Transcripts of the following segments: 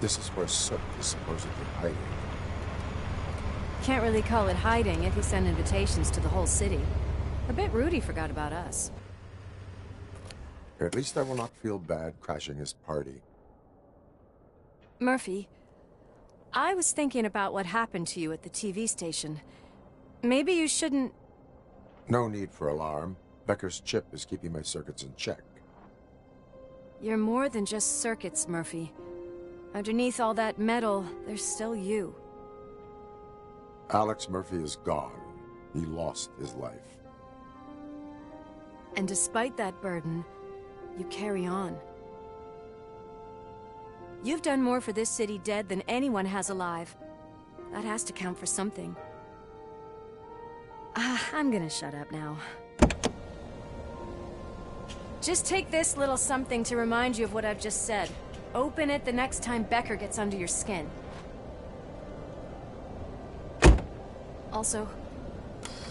This is where Soot is supposedly hiding. Can't really call it hiding if he sent invitations to the whole city. A bit rude he forgot about us. At least I will not feel bad crashing his party. Murphy, I was thinking about what happened to you at the TV station. Maybe you shouldn't... No need for alarm. Becker's chip is keeping my circuits in check. You're more than just circuits, Murphy. Underneath all that metal, there's still you. Alex Murphy is gone. He lost his life. And despite that burden, you carry on. You've done more for this city dead than anyone has alive. That has to count for something. I'm gonna shut up now. Just take this little something to remind you of what I've just said. Open it the next time Becker gets under your skin. Also,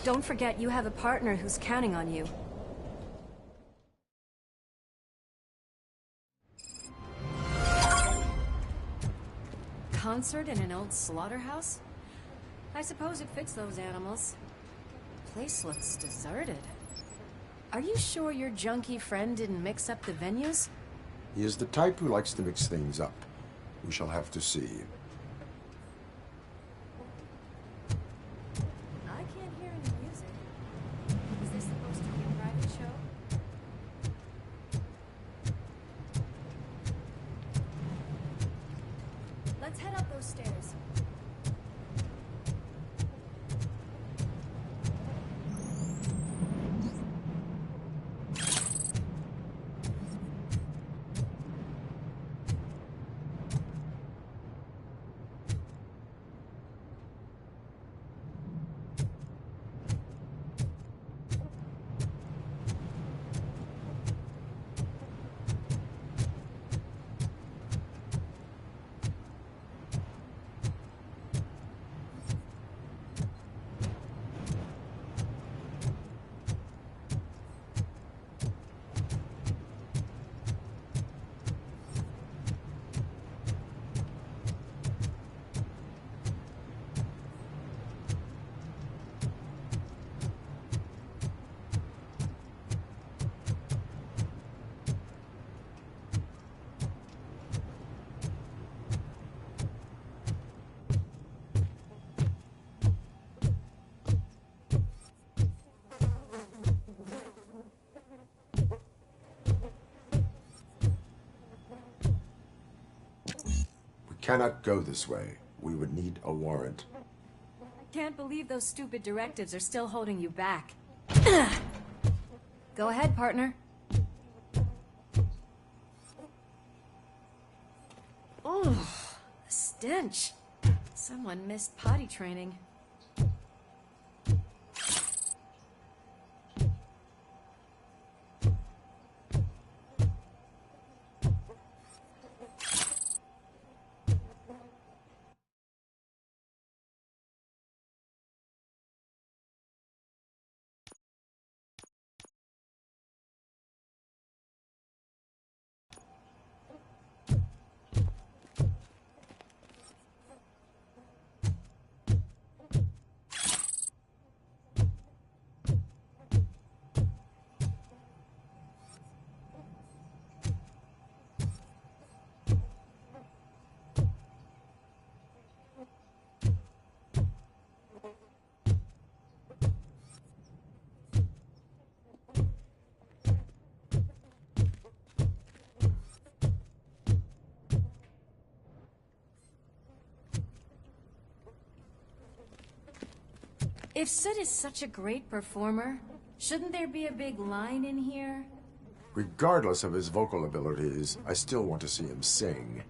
don't forget you have a partner who's counting on you. Concert in an old slaughterhouse? I suppose it fits those animals. Place looks deserted. Are you sure your junkie friend didn't mix up the venues? He is the type who likes to mix things up. We shall have to see. I can't hear any music. Is this supposed to be a private show? Let's head up those stairs. Cannot go this way. We would need a warrant. I can't believe those stupid directives are still holding you back. Go ahead, partner. Oh, the stench. Someone missed potty training. If Sid is such a great performer, shouldn't there be a big line in here? Regardless of his vocal abilities, I still want to see him sing.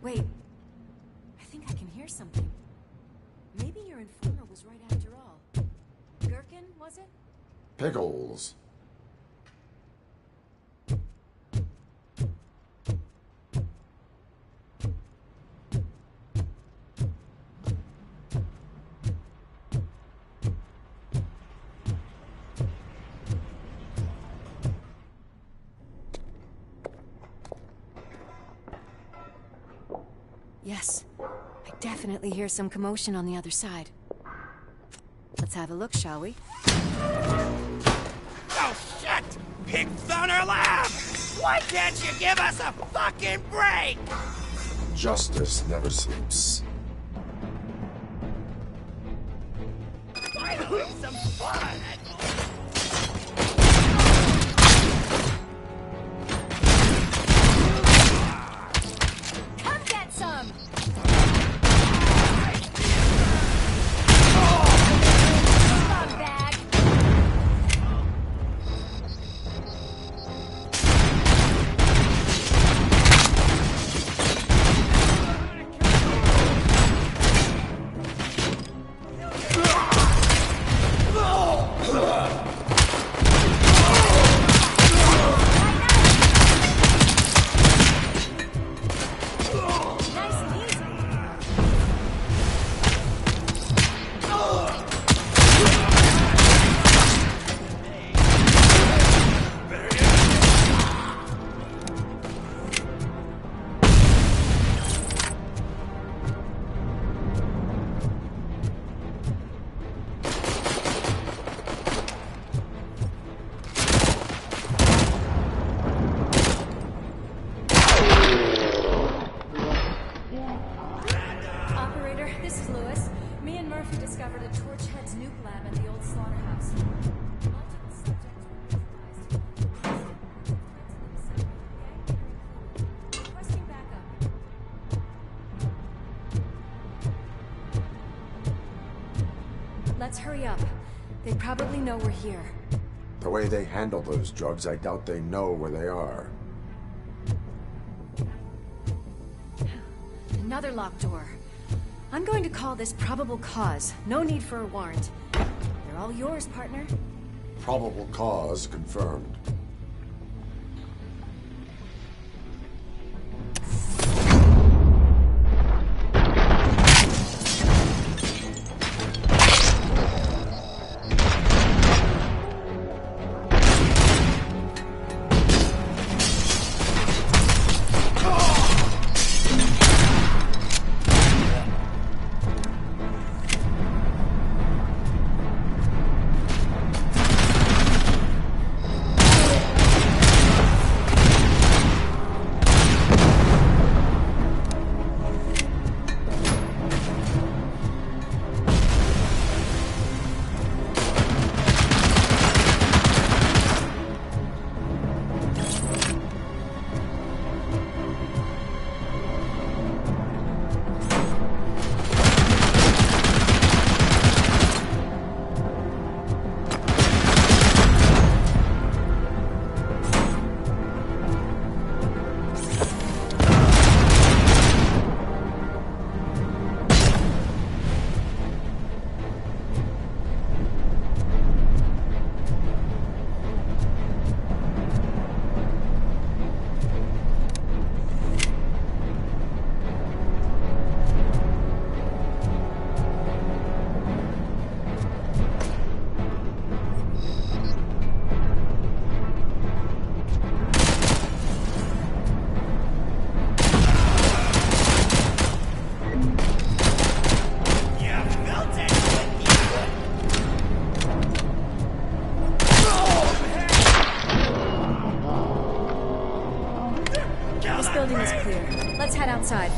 Wait. I think I can hear something. Maybe your informer was right after all. Gherkin, was it? Pickles. Yes. I definitely hear some commotion on the other side. Let's have a look, shall we? Oh, shit! Pigs on our lap! Why can't you give us a fucking break? Justice never sleeps. Finally, some fun! Come get some! Scumbag! Nice and easy. Operator, this is Lewis. Me and Murphy discovered a Torchhead's nuke lab at the old slaughterhouse. Multiple subjects were neutralized. Requesting backup. Let's hurry up. They probably know we're here. The way they handle those drugs, I doubt they know where they are. Another locked door. I'm going to call this probable cause. No need for a warrant. They're all yours, partner. Probable cause confirmed. This building is clear. Let's head outside.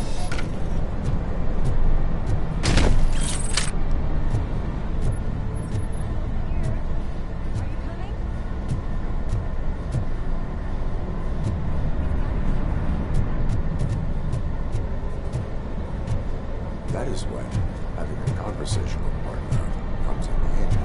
That is when having a conversational partner comes in handy.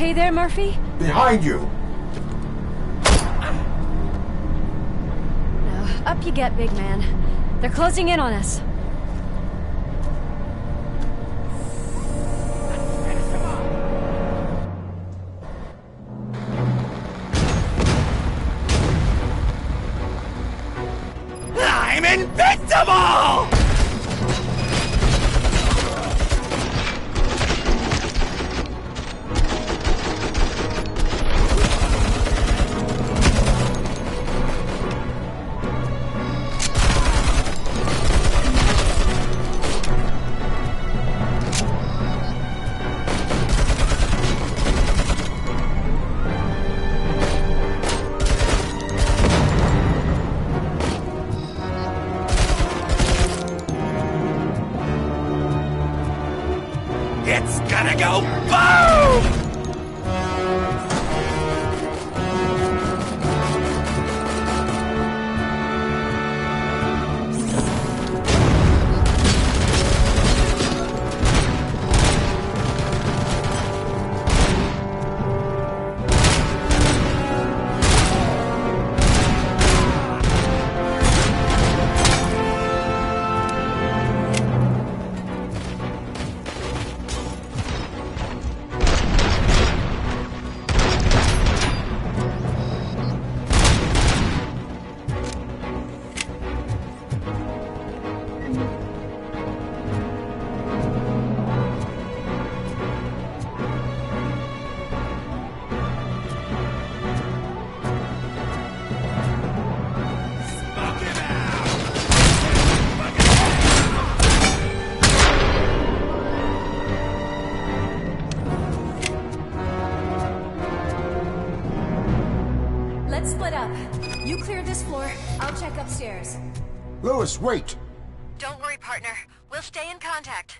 okay there, Murphy? Behind you! Now, up you get, big man. They're closing in on us. I'm invincible! It's gonna go boom! Let's split up. You clear this floor, I'll check upstairs. Lewis, wait! Don't worry, partner. We'll stay in contact.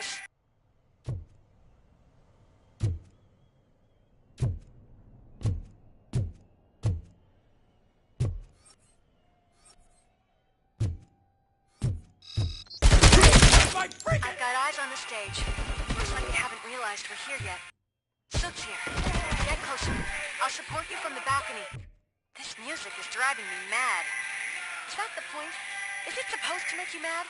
close. I've got eyes on the stage. Looks like they haven't realized we're here yet. Sook's here. Get closer. I'll support you from the balcony. This music is driving me mad. Is that the point? Is it supposed to make you mad?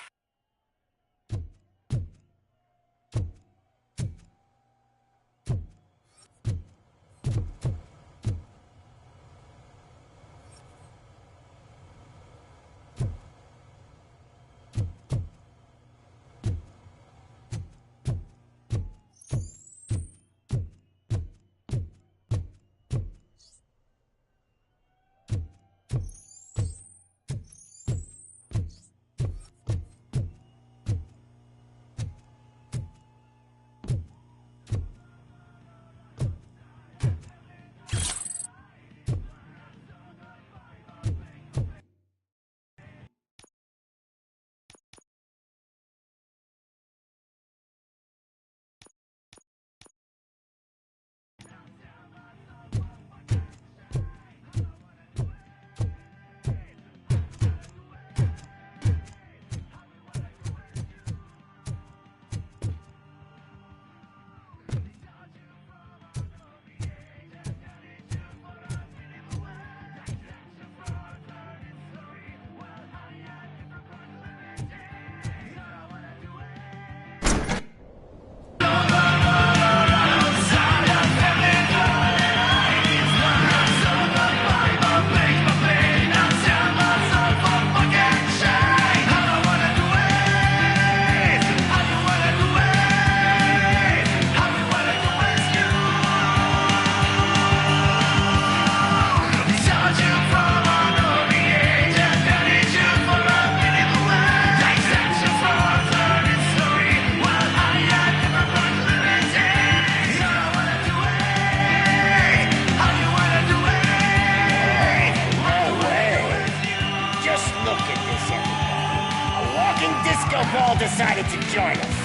Ball decided to join us.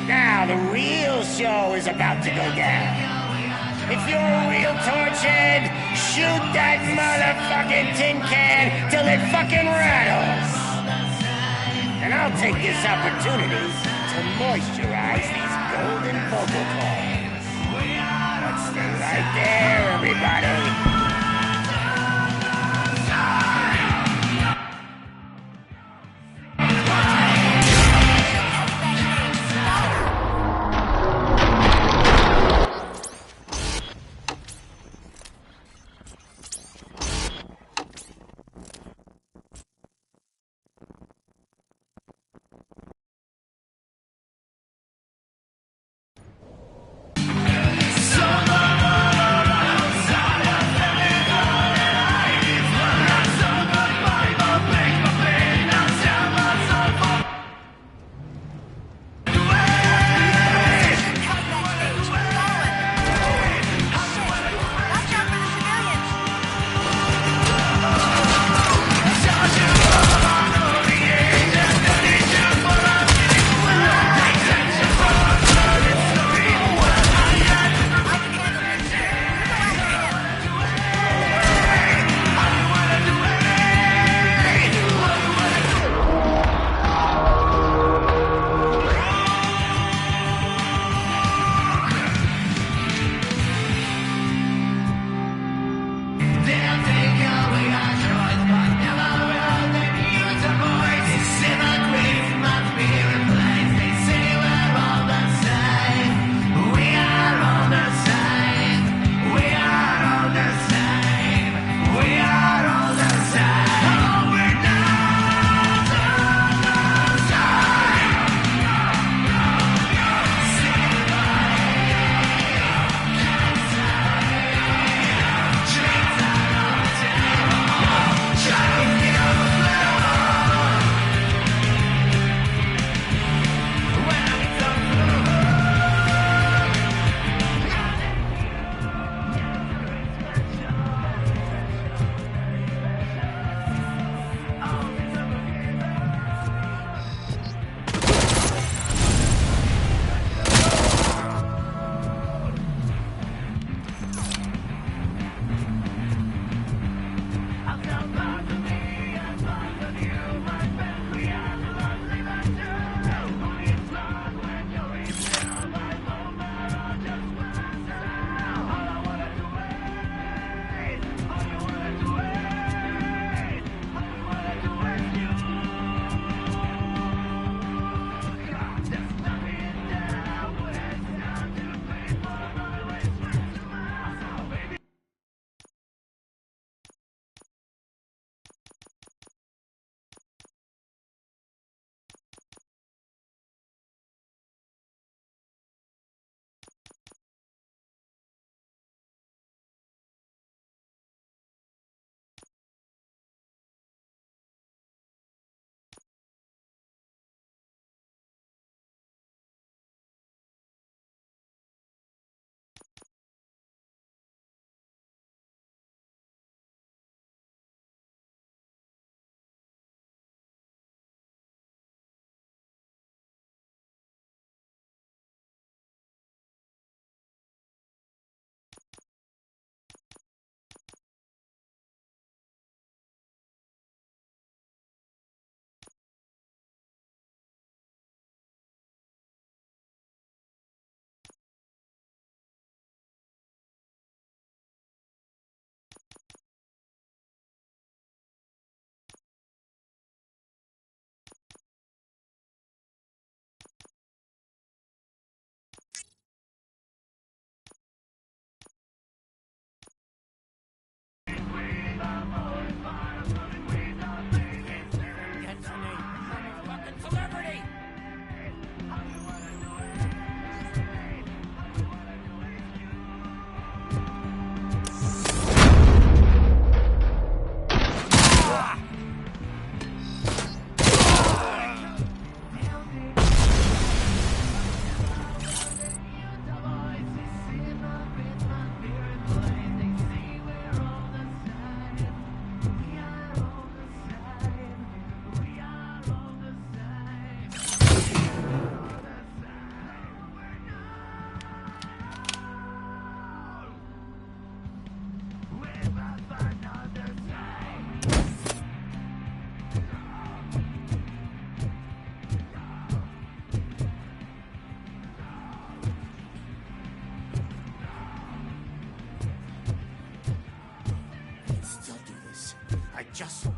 Now the real show is about to go down. If you're a real torchhead, shoot that motherfucking tin can till it fucking rattles. And I'll take this opportunity to moisturize these golden vocal cords. Let's stay right there, everybody.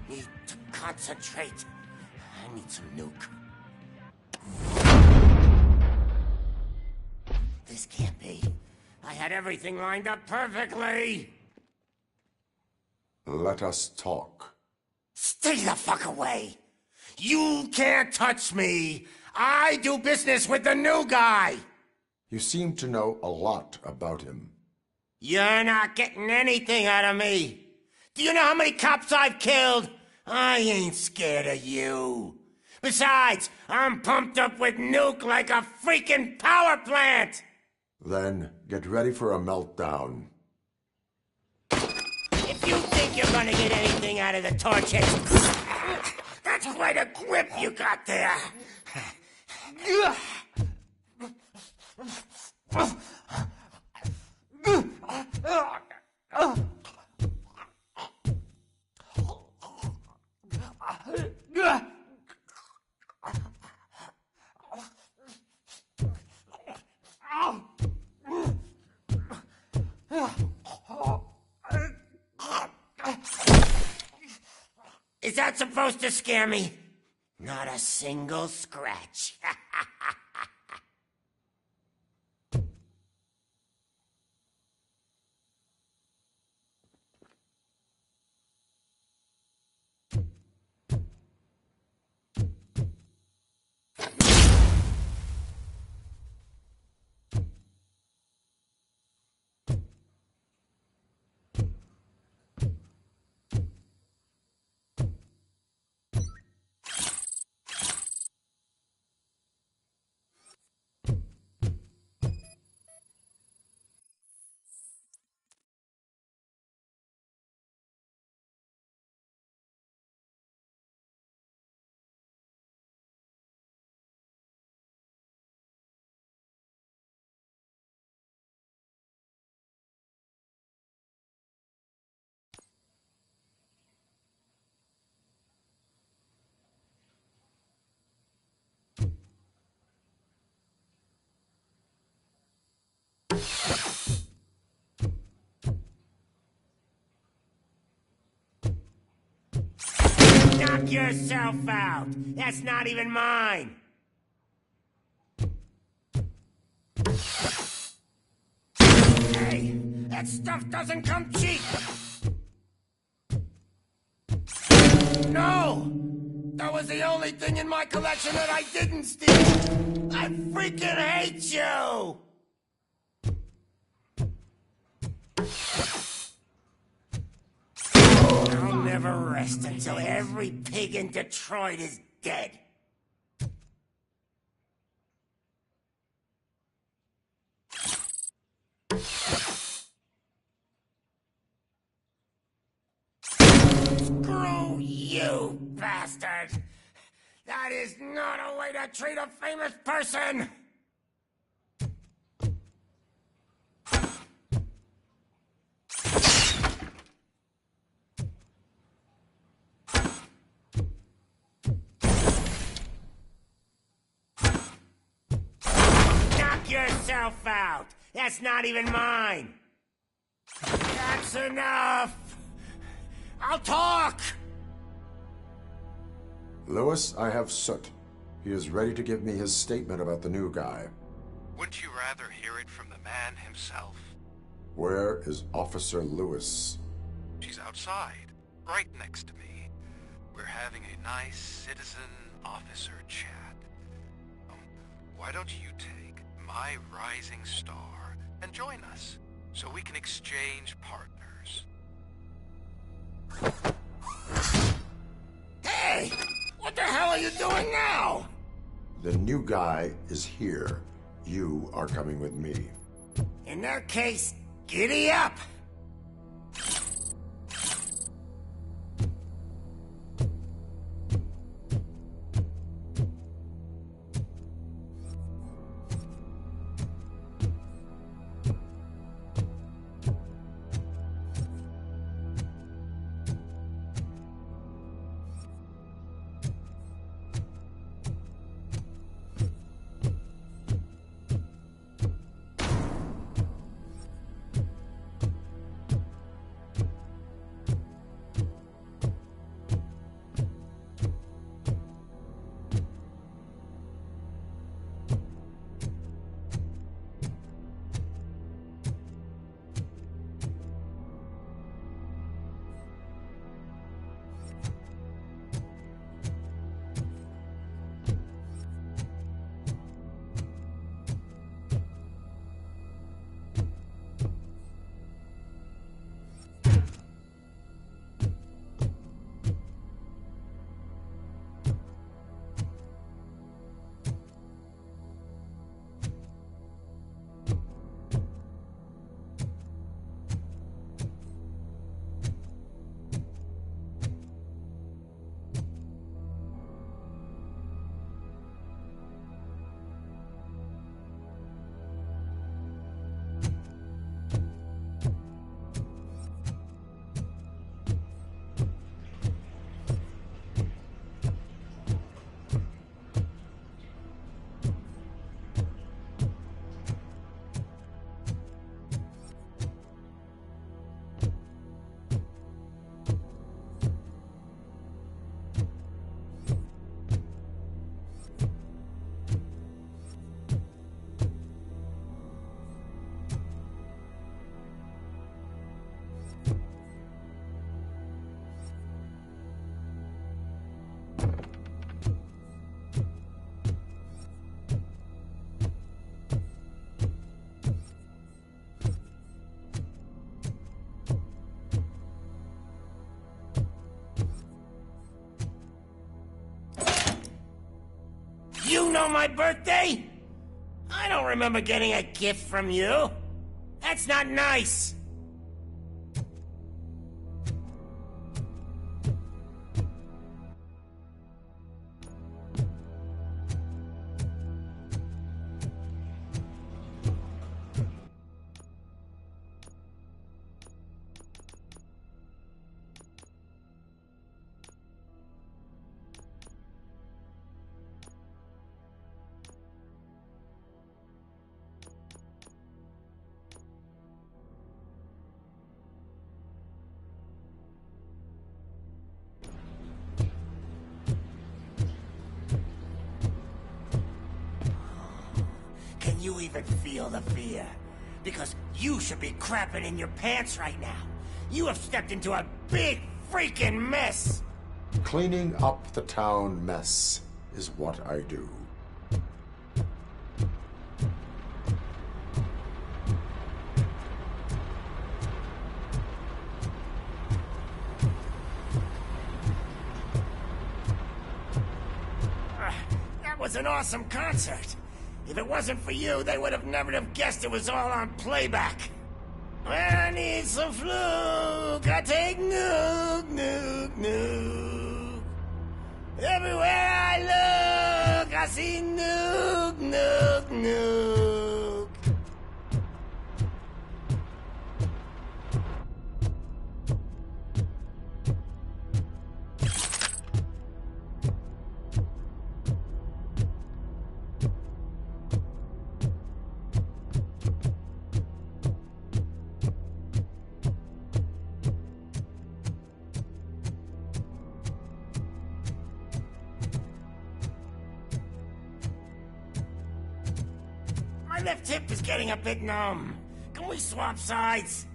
need to concentrate. I need some nuke. This can't be. I had everything lined up perfectly. Let us talk. Stay the fuck away. You can't touch me. I do business with the new guy. You seem to know a lot about him. You're not getting anything out of me. Do you know how many cops I've killed? I ain't scared of you. Besides, I'm pumped up with nuke like a freaking power plant. Then get ready for a meltdown. If you think you're gonna get anything out of the torches, that's quite a grip you got there. Is that supposed to scare me? Not a single scratch. Knock yourself out. That's not even mine. Hey, that stuff doesn't come cheap. No! That was the only thing in my collection that I didn't steal. I freaking hate you! I'll never rest until every pig in Detroit is dead. Screw you, bastard! That is not a way to treat a famous person! Knock yourself out! That's not even mine! That's enough! I'll talk! Lewis, I have Soot. He is ready to give me his statement about the new guy. Wouldn't you rather hear it from the man himself? Where is Officer Lewis? She's outside, right next to me. We're having a nice citizen-officer chat. Why don't you take my rising star and join us, so we can exchange partners? Hey! What the hell are you doing now? The new guy is here. You are coming with me. In that case, giddy up! You know my birthday? I don't remember getting a gift from you. That's not nice. Can you even feel the fear? Because you should be crapping in your pants right now. You have stepped into a big freaking mess. Cleaning up the town mess is what I do. That was an awesome concert. If it wasn't for you, they would have never have guessed it was all on playback. When I need some fluke, I take nuke, nuke, nuke. Everywhere I look, I see nuke, nuke, nuke. My left hip is getting a bit numb. Can we swap sides?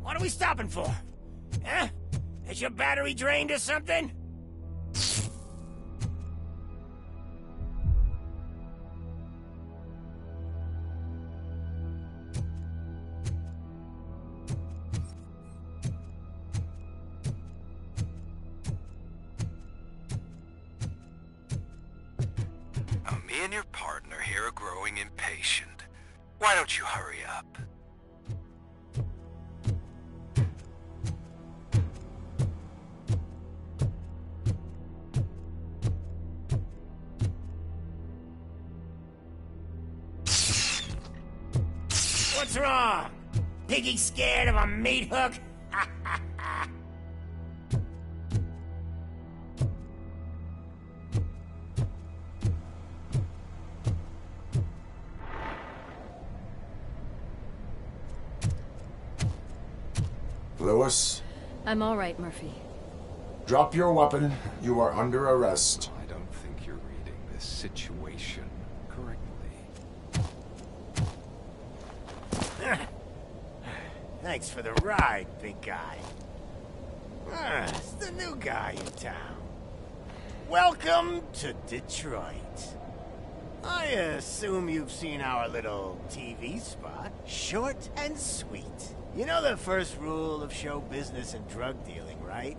What are we stopping for? Huh? Is your battery drained or something? Me and your partner here are growing impatient. Why don't you hurry up? What's wrong? Piggy scared of a meat hook? Lewis, I'm all right, Murphy. drop your weapon. You are under arrest. I don't think you're reading this situation correctly. Thanks for the ride, big guy. It's the new guy in town. Welcome to Detroit. I assume you've seen our little TV spot. Short and sweet. You know the first rule of show business and drug dealing, right?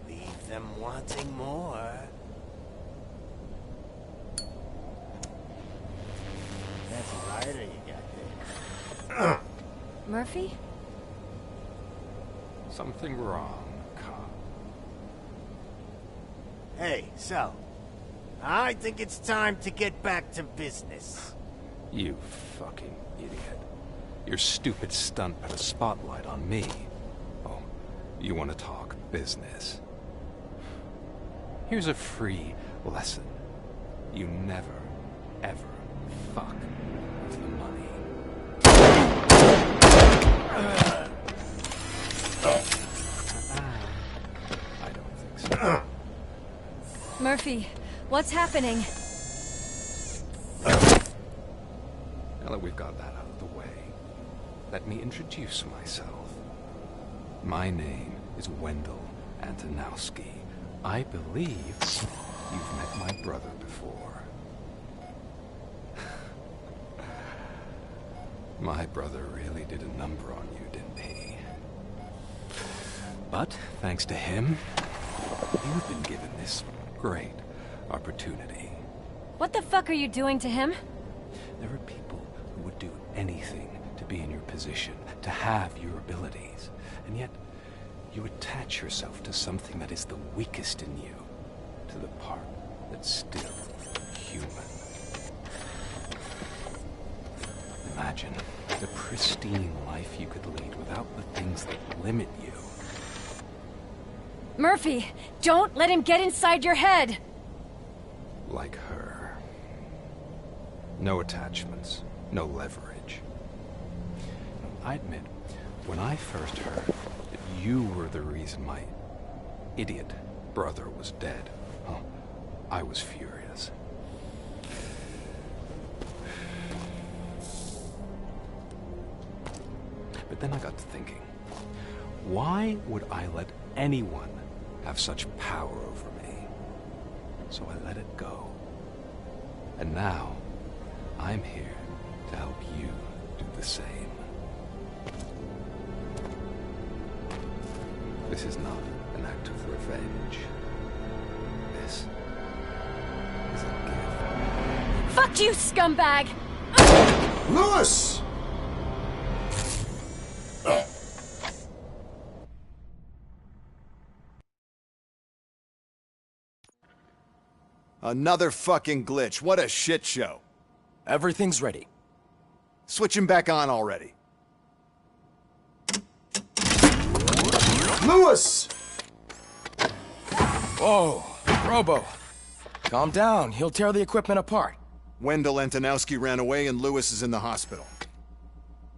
Leave them wanting more. That's a rider you got there. Murphy? Something wrong, cop. Hey, so, I think it's time to get back to business. You fucking idiot. Your stupid stunt put a spotlight on me. Oh, you want to talk business? Here's a free lesson. You never, ever fuck with the money. I don't think so. Murphy, what's happening? Now that we've got that out of the way, let me introduce myself. My name is Wendell Antonowski. I believe you've met my brother before. My brother really did a number on you, didn't he? But, thanks to him, you've been given this great opportunity. What the fuck are you doing to him? There are people who would do anything to be in your position, to have your abilities, and yet you attach yourself to something that is the weakest in you, to the part that's still human. Imagine the pristine life you could lead without the things that limit you. Murphy, don't let him get inside your head! Like her. No attachments, no leverage. I admit, when I first heard that you were the reason my idiot brother was dead, I was furious. But then I got to thinking, why would I let anyone have such power over me? So I let it go. And now, I'm here to help you do the same. This is not an act of revenge. This is a gift. Fuck you, scumbag! Lewis! Another fucking glitch. What a shit show. Everything's ready. Switch him back on already. Lewis! Whoa, Robo. Calm down. He'll tear the equipment apart. Wendell Antonowski ran away and Lewis is in the hospital.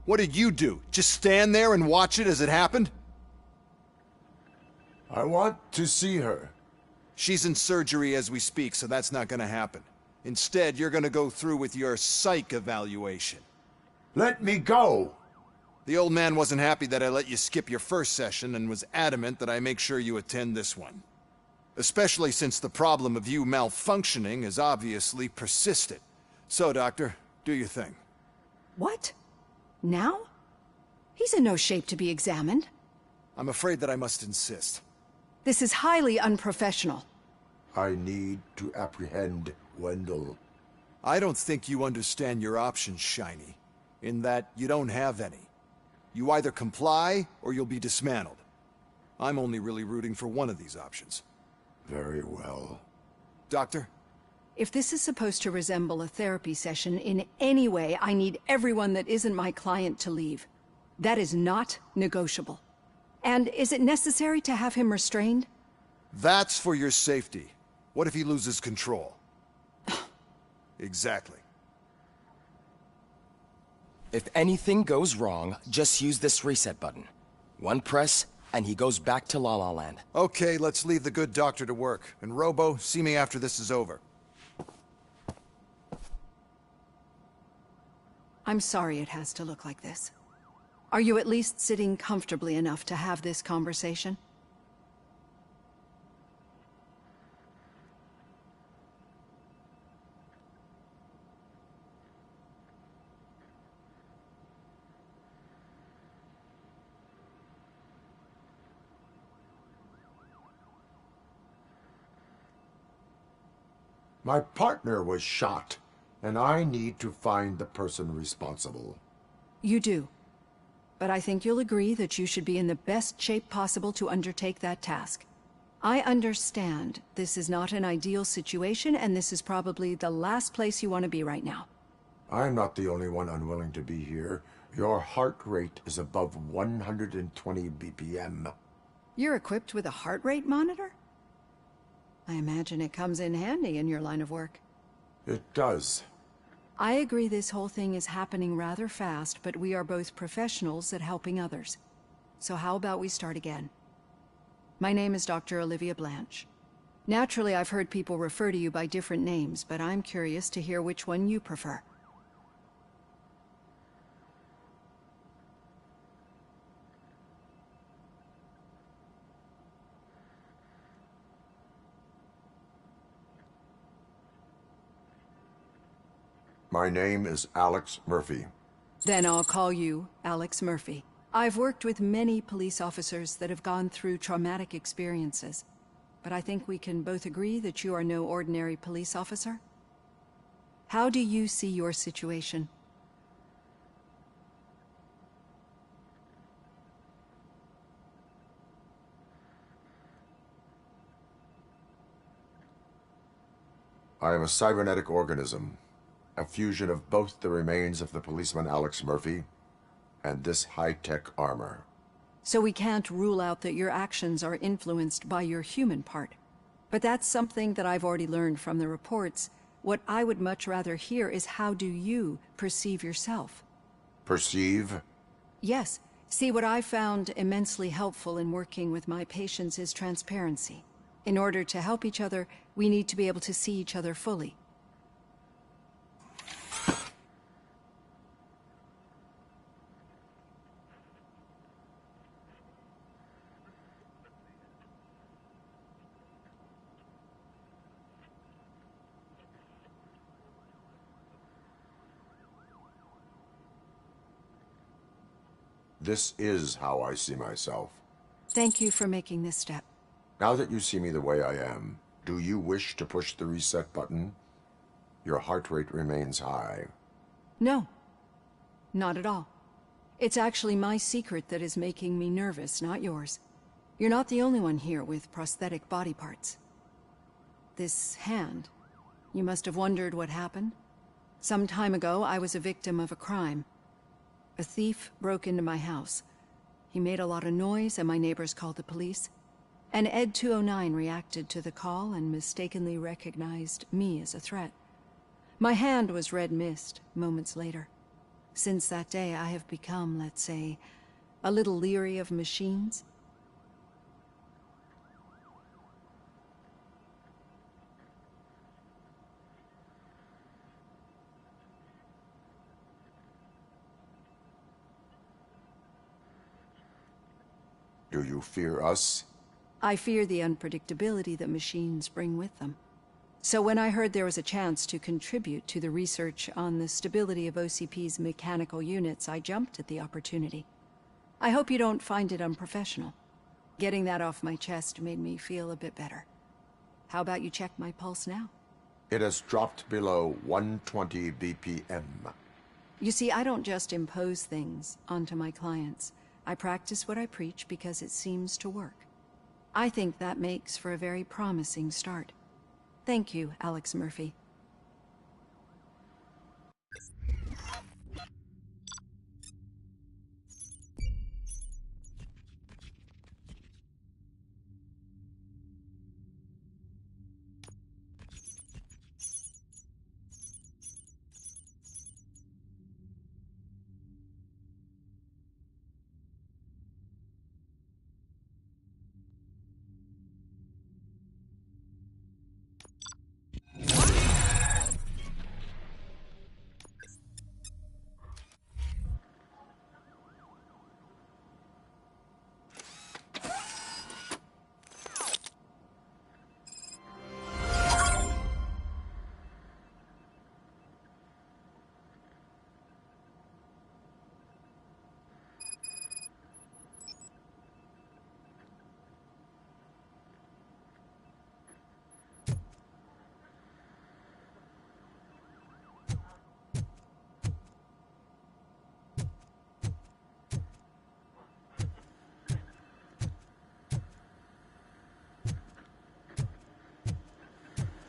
What did you do? Just stand there and watch it as it happened? I want to see her. She's in surgery as we speak, so that's not gonna happen. Instead, you're gonna go through with your psych evaluation. Let me go! The old man wasn't happy that I let you skip your first session and was adamant that I make sure you attend this one. Especially since the problem of you malfunctioning has obviously persisted. So, Doctor, do your thing. What? Now? He's in no shape to be examined. I'm afraid that I must insist. This is highly unprofessional. I need to apprehend Wendell. I don't think you understand your options, Shiny. In that you don't have any. You either comply, or you'll be dismantled. I'm only really rooting for one of these options. Very well. Doctor? If this is supposed to resemble a therapy session in any way, I need everyone that isn't my client to leave. That is not negotiable. And is it necessary to have him restrained? That's for your safety. What if he loses control? Exactly. If anything goes wrong, just use this reset button. One press, and he goes back to La La Land. Okay, let's leave the good doctor to work. And Robo, see me after this is over. I'm sorry it has to look like this. Are you at least sitting comfortably enough to have this conversation? My partner was shot, and I need to find the person responsible. You do. But I think you'll agree that you should be in the best shape possible to undertake that task. I understand this is not an ideal situation, and this is probably the last place you want to be right now. I'm not the only one unwilling to be here. Your heart rate is above 120 BPM. You're equipped with a heart rate monitor? I imagine it comes in handy in your line of work. It does. I agree this whole thing is happening rather fast, but we are both professionals at helping others. So how about we start again? My name is Dr. Olivia Blanche. Naturally, I've heard people refer to you by different names, but I'm curious to hear which one you prefer. My name is Alex Murphy. Then I'll call you Alex Murphy. I've worked with many police officers that have gone through traumatic experiences, but I think we can both agree that you are no ordinary police officer. How do you see your situation? I am a cybernetic organism, a fusion of both the remains of the policeman Alex Murphy and this high-tech armor. So we can't rule out that your actions are influenced by your human part. But that's something that I've already learned from the reports. What I would much rather hear is how do you perceive yourself? Perceive? Yes. See, what I found immensely helpful in working with my patients is transparency. In order to help each other, we need to be able to see each other fully. This is how I see myself. Thank you for making this step. Now that you see me the way I am, do you wish to push the reset button? Your heart rate remains high. No, not at all. It's actually my secret that is making me nervous, not yours. You're not the only one here with prosthetic body parts. This hand, you must have wondered what happened. Some time ago, I was a victim of a crime. A thief broke into my house. He made a lot of noise and my neighbors called the police. And Ed 209 reacted to the call and mistakenly recognized me as a threat. My hand was red mist moments later. Since that day, I have become, let's say, a little leery of machines. Do you fear us? I fear the unpredictability that machines bring with them. So when I heard there was a chance to contribute to the research on the stability of OCP's mechanical units, I jumped at the opportunity. I hope you don't find it unprofessional. Getting that off my chest made me feel a bit better. How about you check my pulse now? It has dropped below 120 BPM. You see, I don't just impose things onto my clients. I practice what I preach because it seems to work. I think that makes for a very promising start. Thank you, Alex Murphy.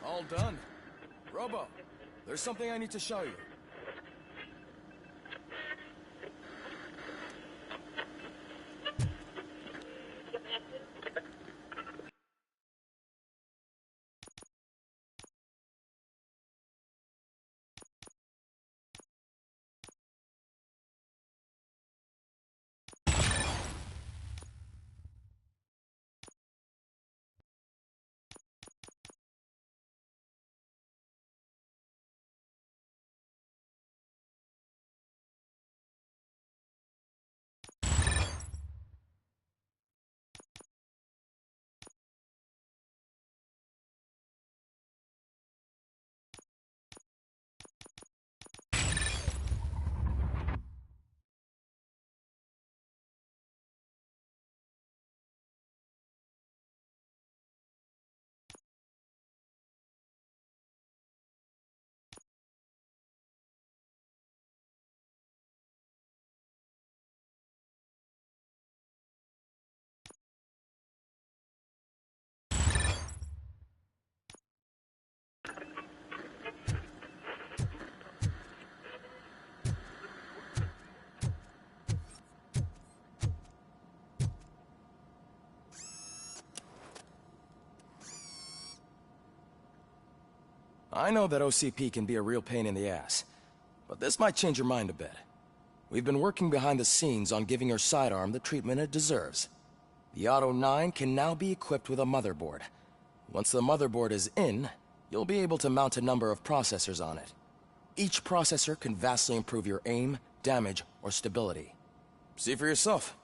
All done. Robo, there's something I need to show you. I know that OCP can be a real pain in the ass, but this might change your mind a bit. We've been working behind the scenes on giving your sidearm the treatment it deserves. The Auto 9 can now be equipped with a motherboard. Once the motherboard is in, you'll be able to mount a number of processors on it. Each processor can vastly improve your aim, damage, or stability. See for yourself.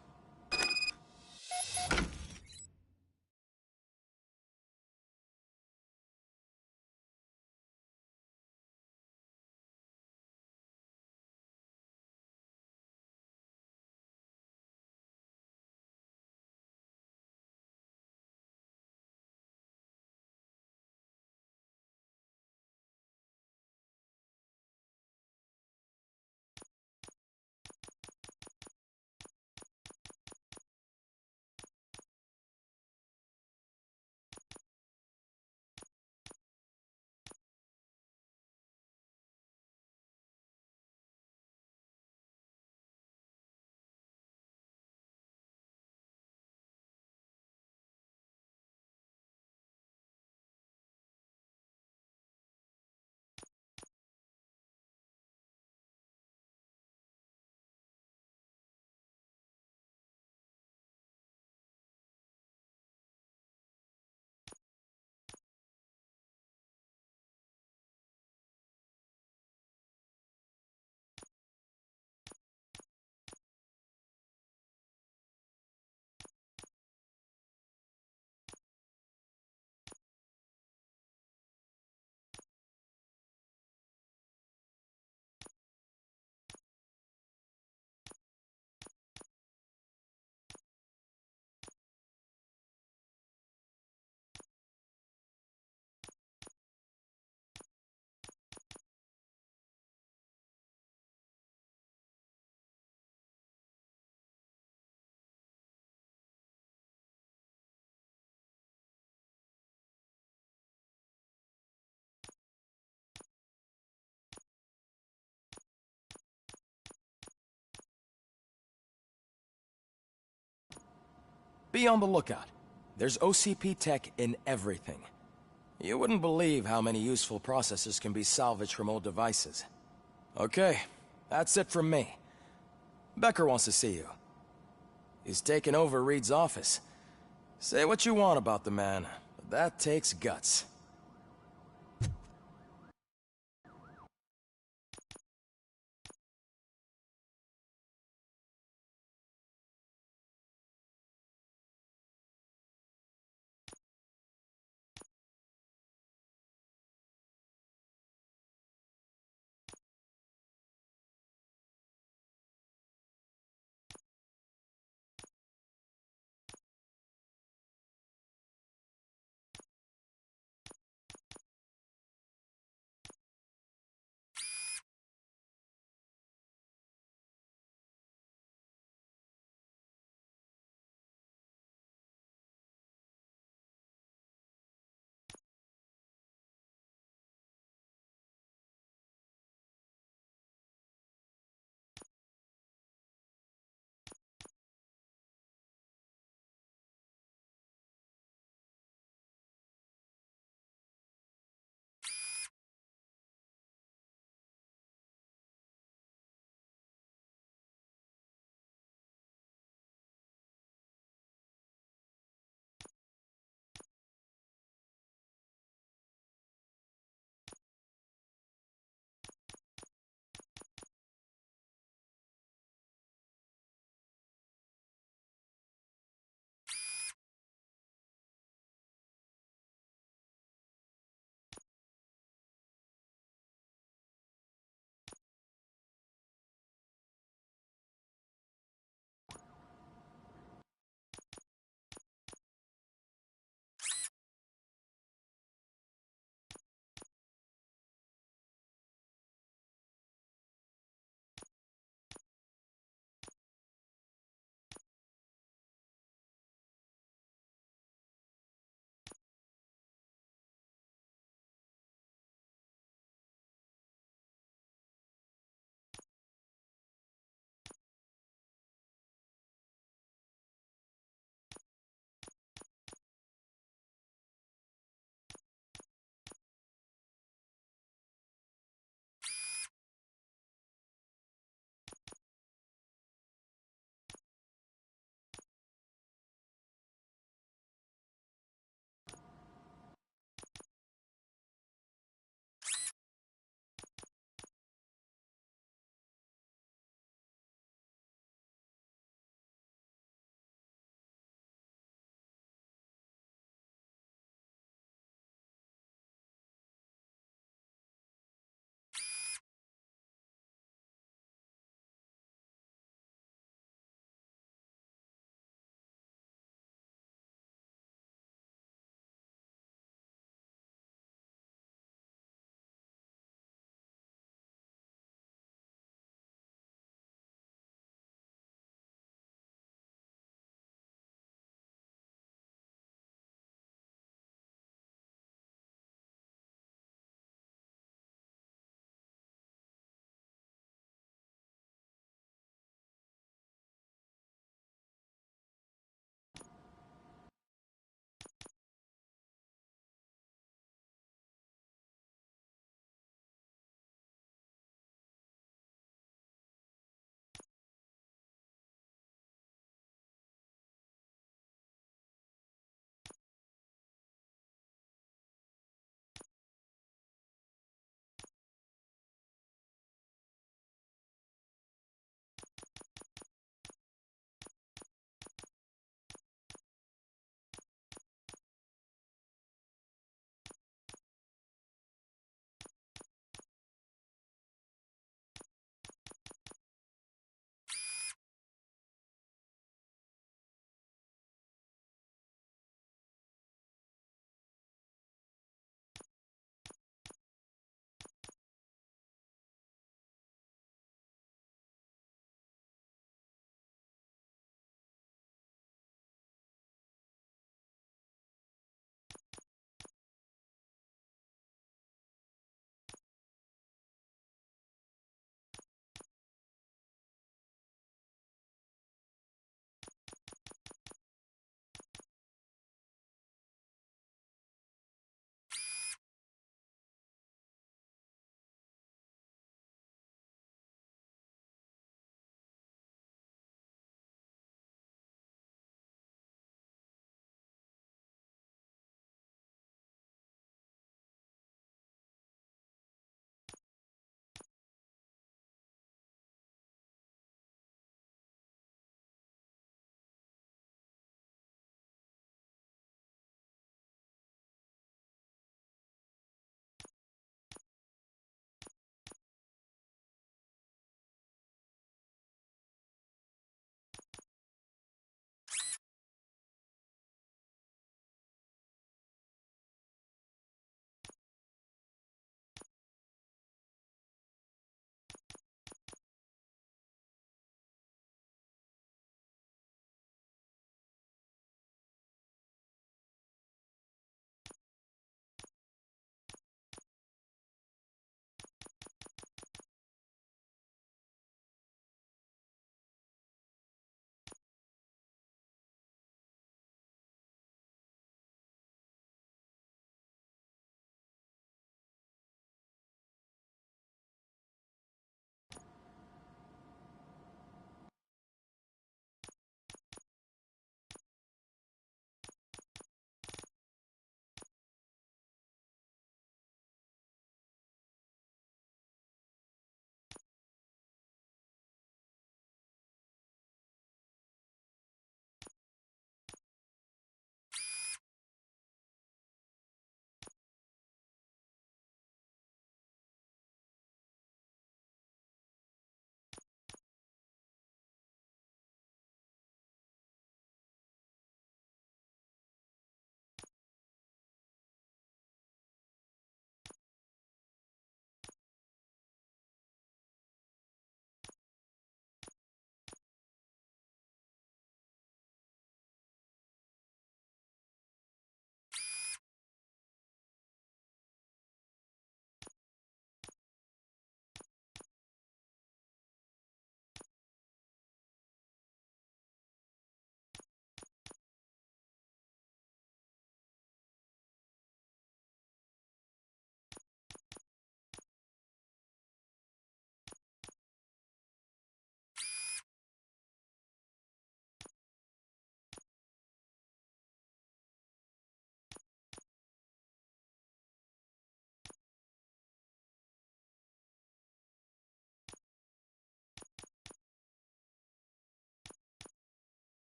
Be on the lookout. There's OCP tech in everything. You wouldn't believe how many useful processors can be salvaged from old devices. Okay, that's it from me. Becker wants to see you. He's taken over Reed's office. Say what you want about the man, but that takes guts.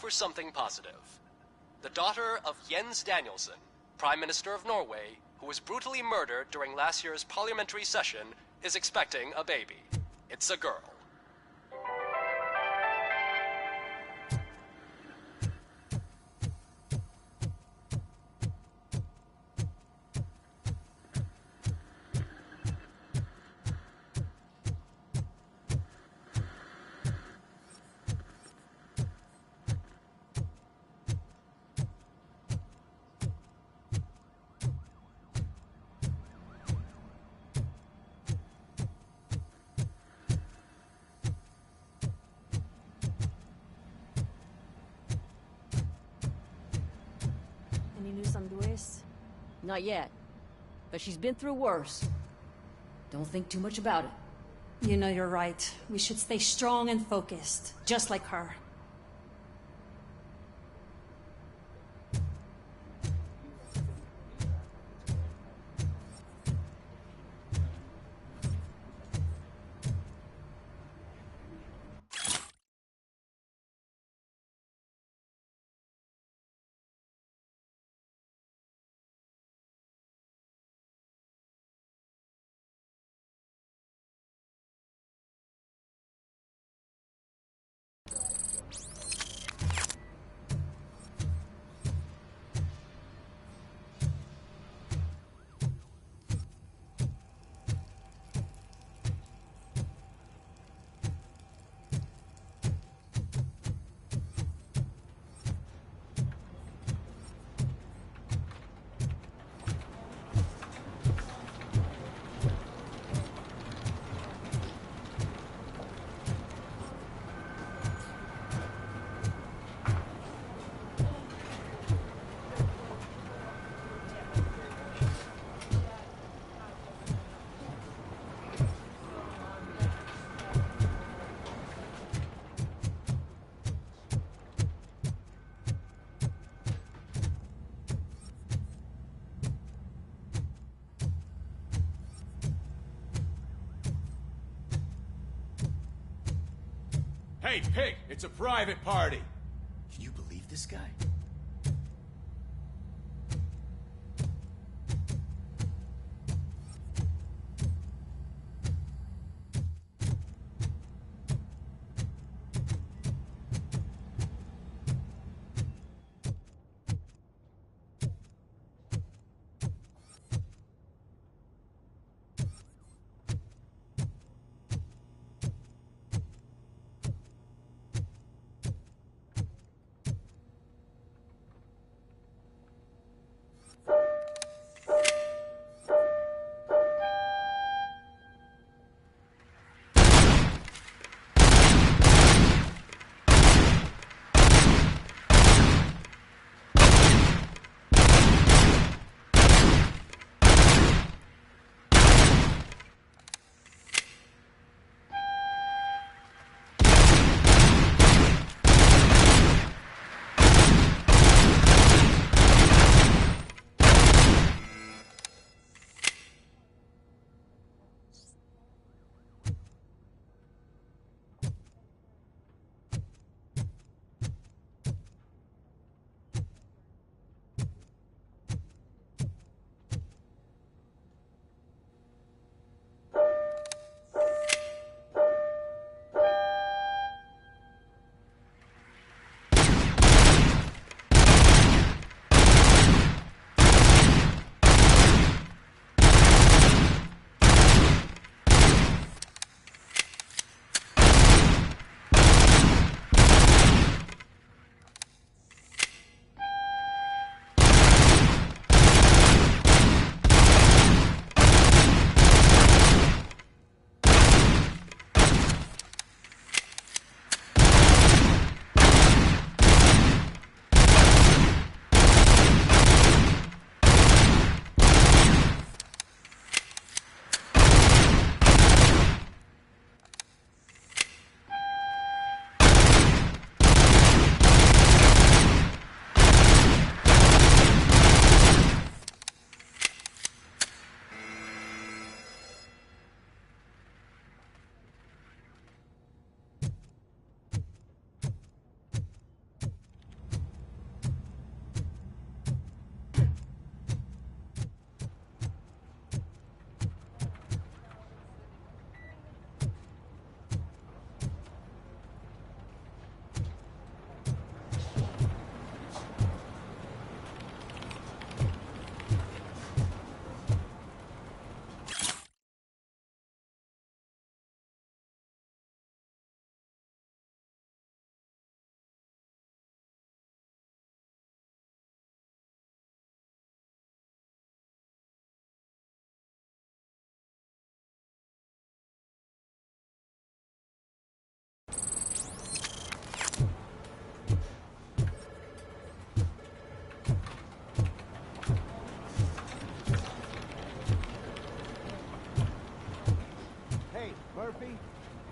for something positive. The daughter of Jens Danielson, Prime Minister of Norway, who was brutally murdered during last year's parliamentary session, is expecting a baby. It's a girl. Any news on Luis? Not yet. But she's been through worse. Don't think too much about it. You know you're right. We should stay strong and focused, just like her. Hey, Pig! It's a private party! Can you believe this guy?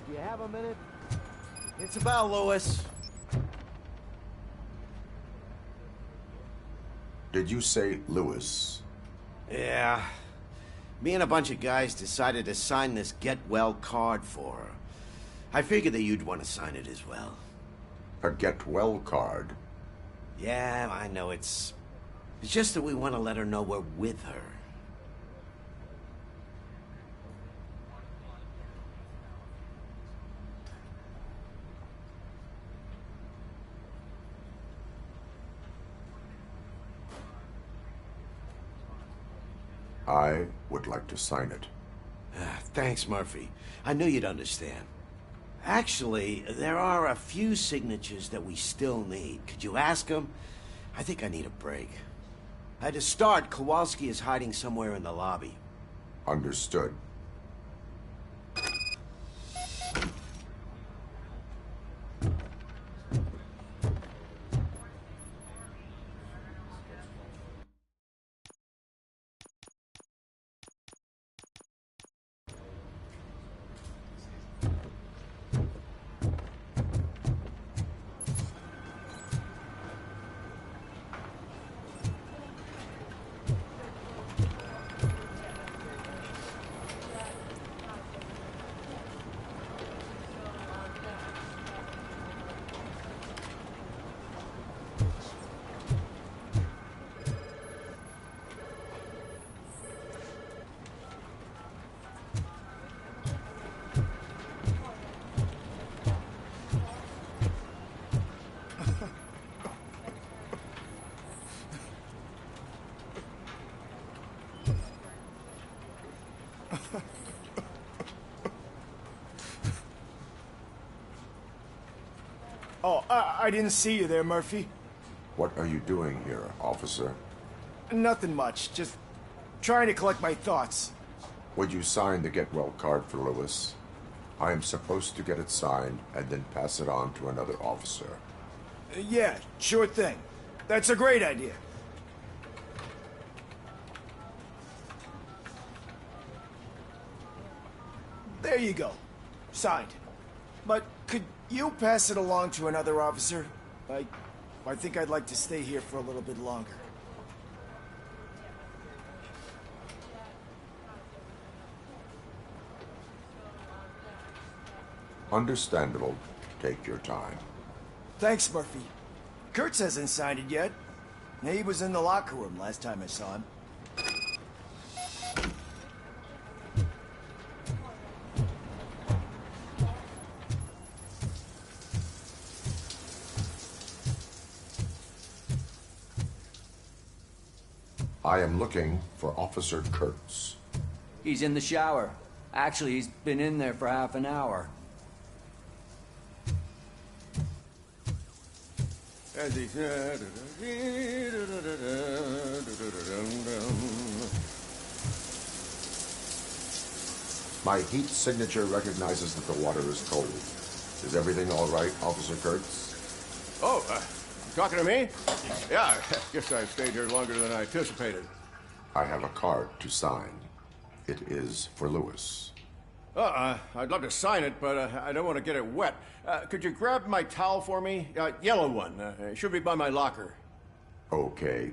Do you have a minute? It's about Lewis. Did you say Lewis? Yeah. Me and a bunch of guys decided to sign this get well card for her. I figured that you'd want to sign it as well. A get well card? Yeah, I know it's just that we want to let her know we're with her. I would like to sign it. Thanks, Murphy. I knew you'd understand. Actually, there are a few signatures that we still need. Could you ask them? I think I need a break. To start, Kowalski is hiding somewhere in the lobby. Understood. Oh, I didn't see you there, Murphy. What are you doing here, officer? Nothing much, just trying to collect my thoughts. Would you sign the get well card for Lewis? I am supposed to get it signed and then pass it on to another officer. Yeah, sure thing. That's a great idea. There you go. Signed. But could you pass it along to another officer? I think I'd like to stay here for a little bit longer. Understandable. Take your time. Thanks, Murphy. Kurtz hasn't signed it yet. He was in the locker room last time I saw him. I am looking for Officer Kurtz. He's in the shower. Actually, he's been in there for half an hour. My heat signature recognizes that the water is cold. Is everything all right, Officer Kurtz? Oh, talking to me? Yeah, guess I stayed here longer than I anticipated. I have a card to sign. It is for Lewis. I'd love to sign it, but I don't want to get it wet. Could you grab my towel for me? Yellow one. It should be by my locker. Okay.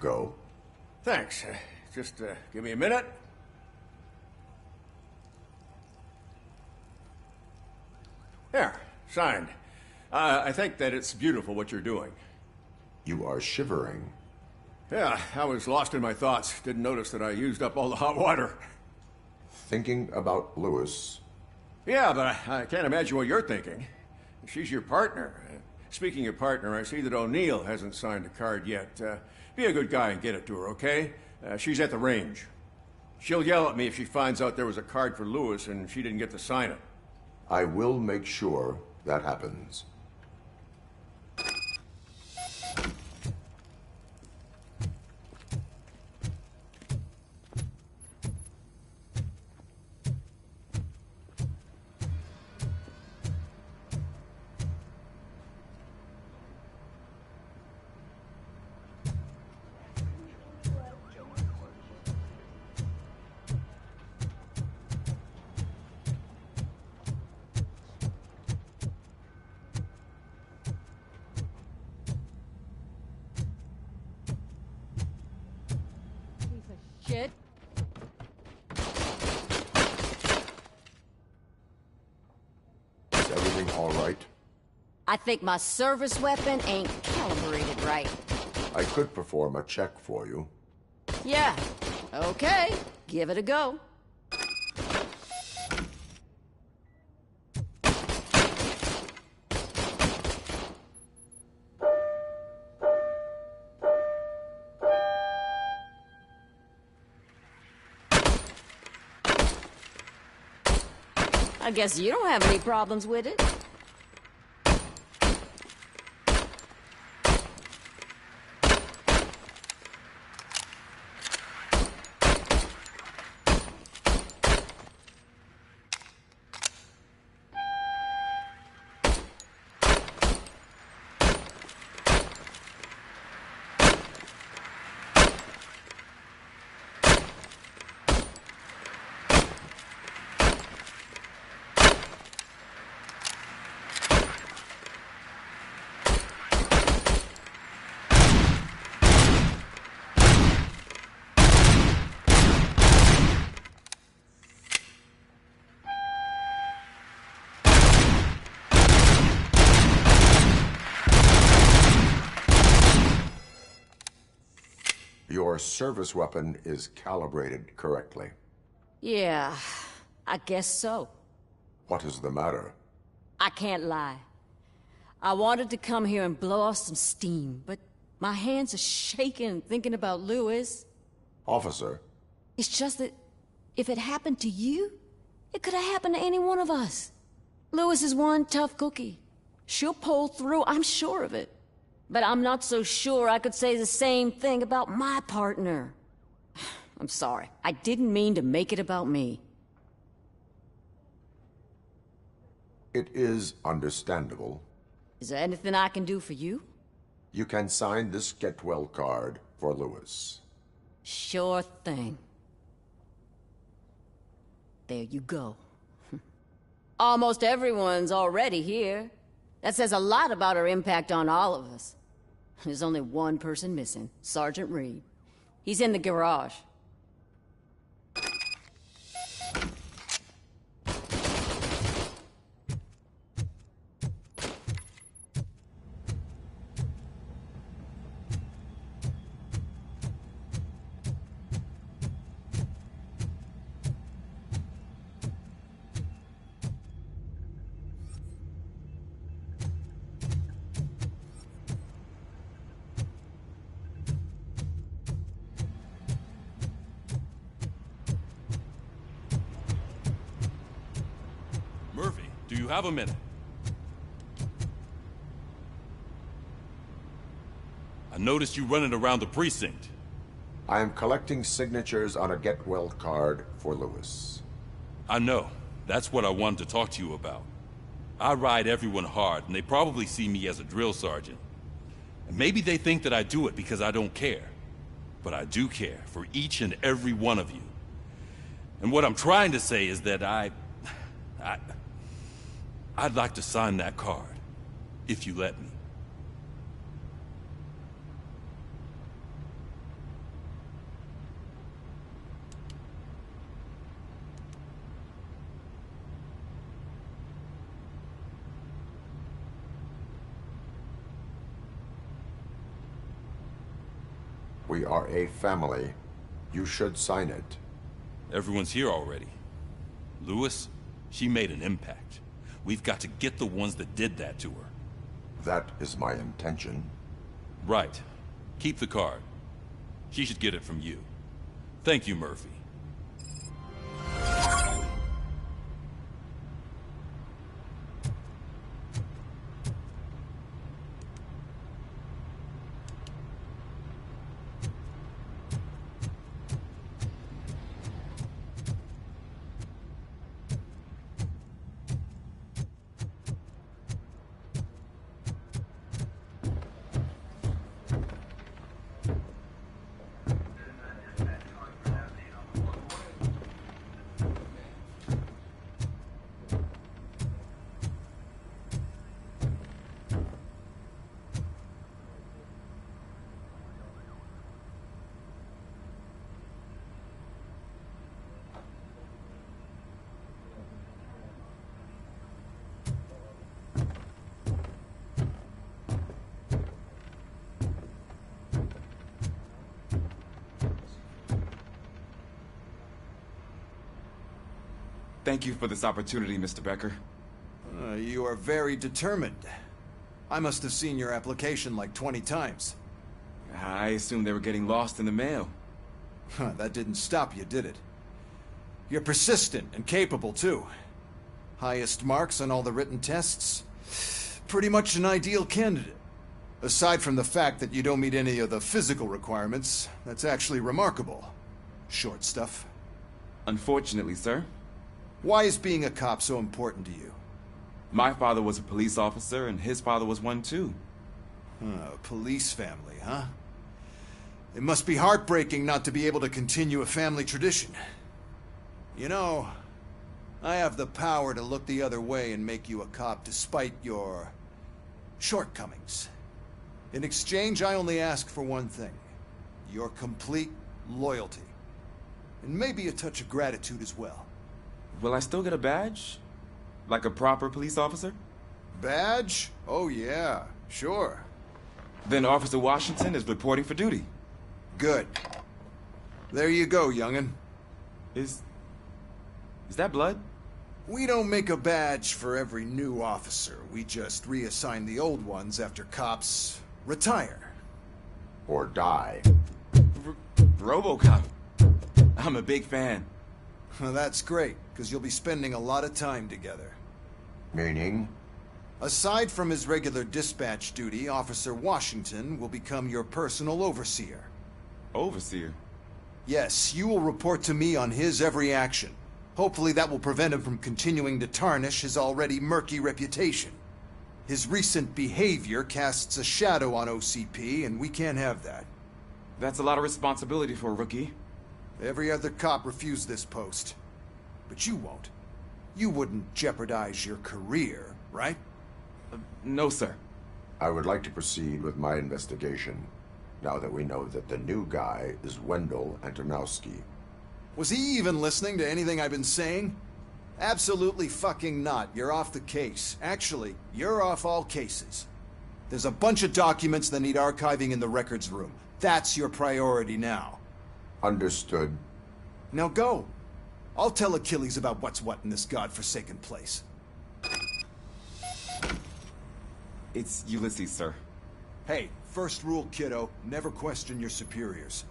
go. Thanks. Just give me a minute. There, signed. I think that it's beautiful what you're doing. You are shivering. Yeah, I was lost in my thoughts. Didn't notice that I used up all the hot water. Thinking about Lewis. Yeah, but I can't imagine what you're thinking. She's your partner. Speaking of partner, I see that O'Neill hasn't signed a card yet. Be a good guy and get it to her, okay? She's at the range. She'll yell at me if she finds out there was a card for Lewis and she didn't get to sign it. I will make sure that happens. Shit. Is everything all right? I think my service weapon ain't calibrated right. I could perform a check for you. Yeah. Okay. Give it a go. I guess you don't have any problems with it. Your service weapon is calibrated correctly. Yeah, I guess so. What is the matter? I can't lie. I wanted to come here and blow off some steam, but my hands are shaking thinking about Lewis. Officer. It's just that if it happened to you, it could have happened to any one of us. Lewis is one tough cookie. She'll pull through, I'm sure of it. But I'm not so sure I could say the same thing about my partner. I'm sorry. I didn't mean to make it about me. It is understandable. Is there anything I can do for you? You can sign this Get Well card for Lewis. Sure thing. There you go. Almost everyone's already here. That says a lot about her impact on all of us. There's only one person missing, Sergeant Reed. He's in the garage. Murphy, do you have a minute? I noticed you running around the precinct. I am collecting signatures on a Get Well card for Lewis. I know. That's what I wanted to talk to you about. I ride everyone hard, and they probably see me as a drill sergeant. And maybe they think that I do it because I don't care. But I do care for each and every one of you. And what I'm trying to say is that I'd like to sign that card, if you let me. We are a family. You should sign it. Everyone's here already. Lewis, she made an impact. We've got to get the ones that did that to her. That is my intention. Right. Keep the card. She should get it from you. Thank you, Murphy. Thank you for this opportunity, Mr. Becker. You are very determined. I must have seen your application like 20 times. I assumed they were getting lost in the mail. That didn't stop you, did it? You're persistent and capable, too. Highest marks on all the written tests. Pretty much an ideal candidate. Aside from the fact that you don't meet any of the physical requirements, that's actually remarkable. Short stuff. Unfortunately, sir. Why is being a cop so important to you? My father was a police officer, and his father was one, too. A police family, huh? It must be heartbreaking not to be able to continue a family tradition. You know, I have the power to look the other way and make you a cop despite your shortcomings. In exchange, I only ask for one thing. Your complete loyalty. And maybe a touch of gratitude as well. Will I still get a badge? Like a proper police officer? Badge? Oh yeah, sure. Then Officer Washington is reporting for duty. Good. There you go, young'un. Is that blood? We don't make a badge for every new officer. We just reassign the old ones after cops retire. Or die. Robocop. I'm a big fan. Well, that's great, because you'll be spending a lot of time together. Meaning? Aside from his regular dispatch duty, Officer Washington will become your personal overseer. Overseer? Yes, you will report to me on his every action. Hopefully that will prevent him from continuing to tarnish his already murky reputation. His recent behavior casts a shadow on OCP, and we can't have that. That's a lot of responsibility for a rookie. Every other cop refused this post. But you won't. You wouldn't jeopardize your career, right? No, sir. I would like to proceed with my investigation, now that we know that the new guy is Wendell Antonowski. Was he even listening to anything I've been saying? Absolutely fucking not. You're off the case. Actually, you're off all cases. There's a bunch of documents that need archiving in the records room. That's your priority now. Understood. Now go. I'll tell Achilles about what's what in this godforsaken place. It's Ulysses, sir. Hey, first rule, kiddo. Never question your superiors.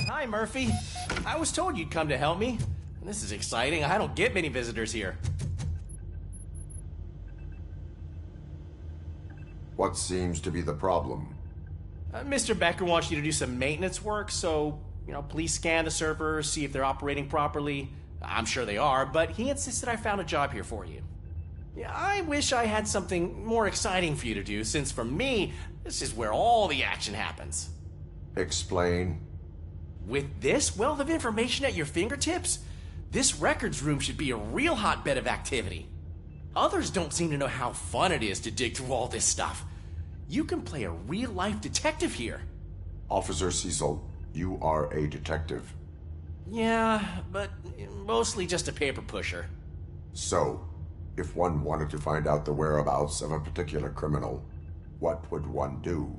Hi, Murphy. I was told you'd come to help me. This is exciting. I don't get many visitors here. What seems to be the problem? Mr. Becker wants you to do some maintenance work, so, please scan the servers, see if they're operating properly. I'm sure they are, but he insisted I found a job here for you. Yeah, I wish I had something more exciting for you to do, since for me, this is where all the action happens. Explain. With this wealth of information at your fingertips, this records room should be a real hotbed of activity. Others don't seem to know how fun it is to dig through all this stuff. You can play a real-life detective here. Officer Cecil, you are a detective. Yeah, but mostly just a paper pusher. So, if one wanted to find out the whereabouts of a particular criminal, what would one do?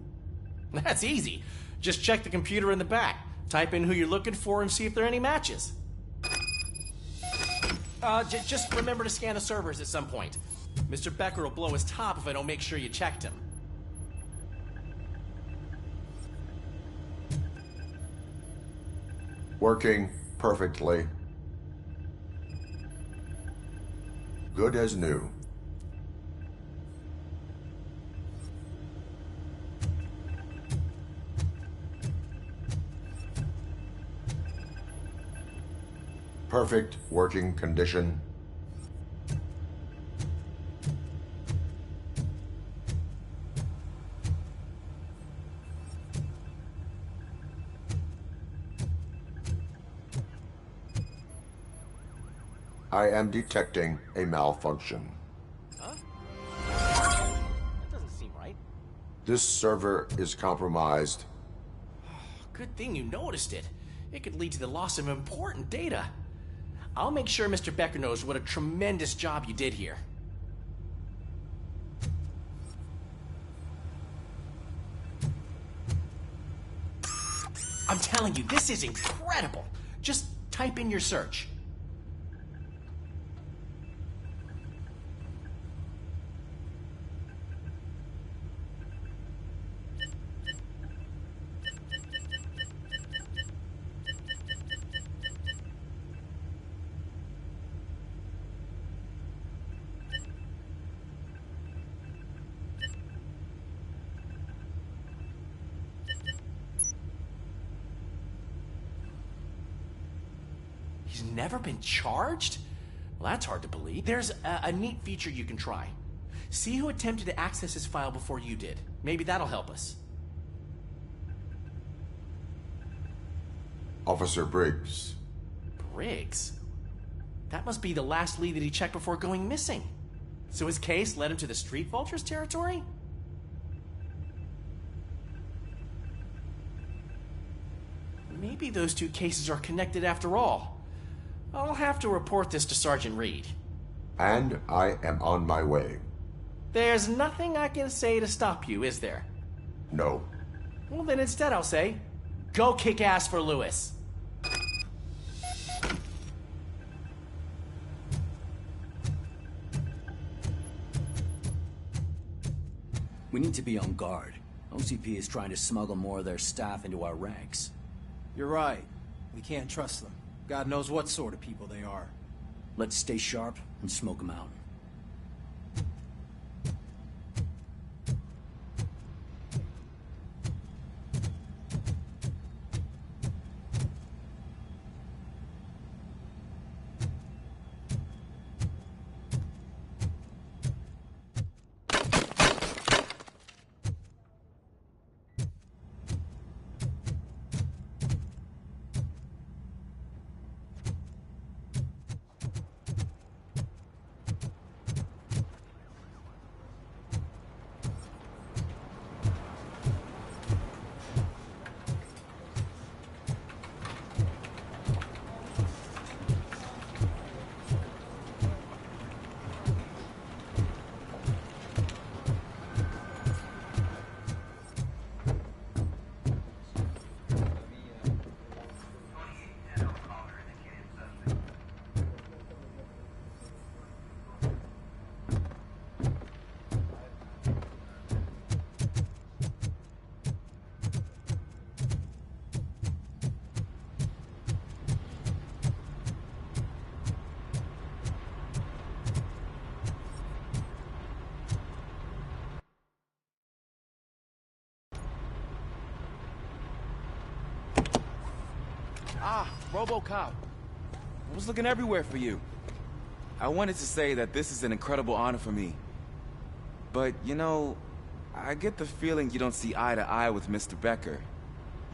That's easy. Just check the computer in the back. Type in who you're looking for and see if there are any matches. Just remember to scan the servers at some point. Mr. Becker will blow his top if I don't make sure you checked him. Working perfectly. Good as new. Perfect working condition. I am detecting a malfunction. Huh? That doesn't seem right. This server is compromised. Good thing you noticed it. It could lead to the loss of important data. I'll make sure Mr. Becker knows what a tremendous job you did here. I'm telling you, this is incredible. Just type in your search. He's never been charged? Well, that's hard to believe. There's a neat feature you can try. See who attempted to access his file before you did. Maybe that'll help us. Officer Briggs. Briggs? That must be the last lead that he checked before going missing. So his case led him to the Street Vultures territory? Maybe those two cases are connected after all. I'll have to report this to Sergeant Reed. And I am on my way. There's nothing I can say to stop you, is there? No. Well, then instead I'll say, go kick ass for Lewis. We need to be on guard. OCP is trying to smuggle more of their staff into our ranks. You're right. We can't trust them. God knows what sort of people they are. Let's stay sharp and smoke them out. Ah, Robocop. I was looking everywhere for you. I wanted to say that this is an incredible honor for me. But, you know, I get the feeling you don't see eye to eye with Mr. Becker.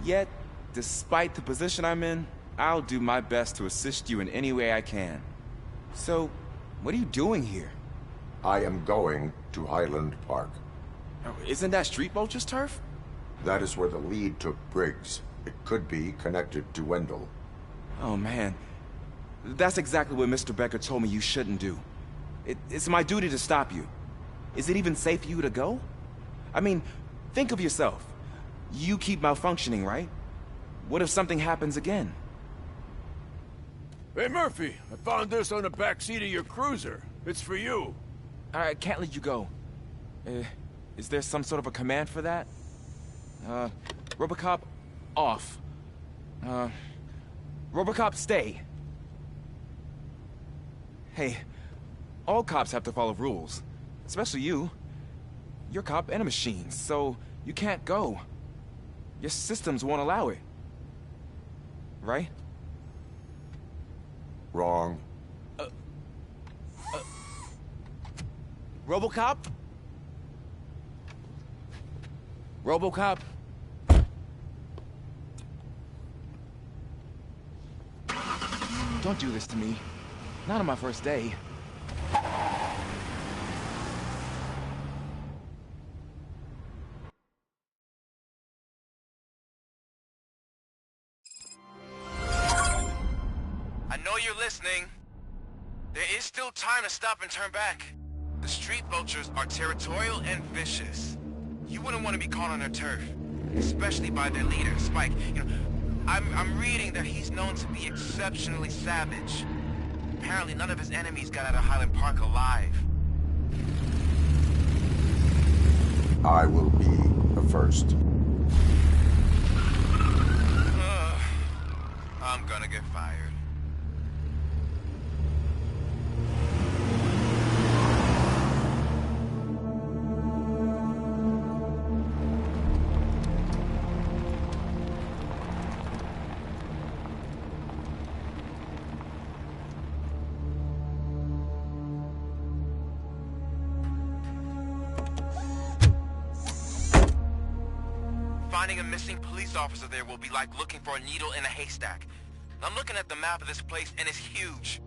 Yet, despite the position I'm in, I'll do my best to assist you in any way I can. So, what are you doing here? I am going to Highland Park. Oh, isn't that Street Vulture's turf? That is where the lead took Briggs. It could be connected to Wendell. Oh, man. That's exactly what Mr. Becker told me you shouldn't do. It's my duty to stop you. Is it even safe for you to go? I mean, think of yourself. You keep malfunctioning, right? What if something happens again? Hey, Murphy, I found this on the back seat of your cruiser. It's for you. I can't let you go. Is there some sort of a command for that? Robocop, off. Robocop, stay. Hey, all cops have to follow rules. Especially you. You're a cop and a machine, so you can't go. Your systems won't allow it. Right? Wrong. Robocop? Robocop? Don't do this to me. Not on my first day. I know you're listening. There is still time to stop and turn back. The Street Vultures are territorial and vicious. You wouldn't want to be caught on their turf, especially by their leader, Spike. You know, I'm reading that he's known to be exceptionally savage. Apparently none of his enemies got out of Highland Park alive. I will be the first. I'm gonna get fired. Finding a missing police officer there will be like looking for a needle in a haystack. I'm looking at the map of this place and it's huge.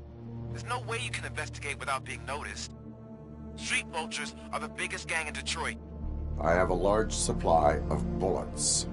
There's no way you can investigate without being noticed. Street Vultures are the biggest gang in Detroit. I have a large supply of bullets.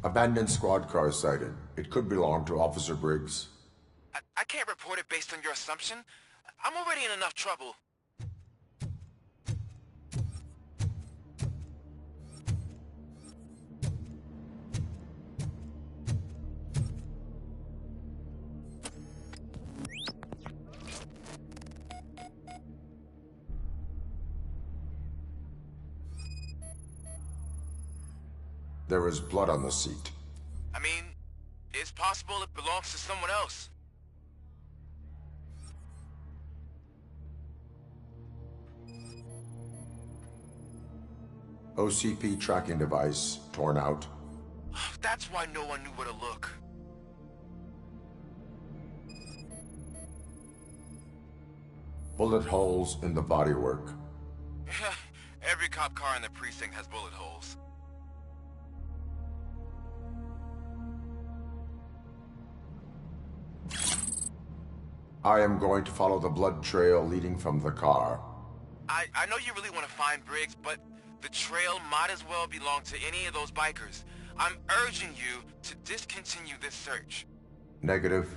Abandoned squad car sighted. It could belong to Officer Briggs. I can't report it based on your assumption. I'm already in enough trouble. There is blood on the seat. I mean, it's possible it belongs to someone else. OCP tracking device torn out. That's why no one knew where to look. Bullet holes in the bodywork. Every cop car in the precinct has bullet holes. I am going to follow the blood trail leading from the car. I know you really want to find Briggs, but the trail might as well belong to any of those bikers. I'm urging you to discontinue this search. Negative.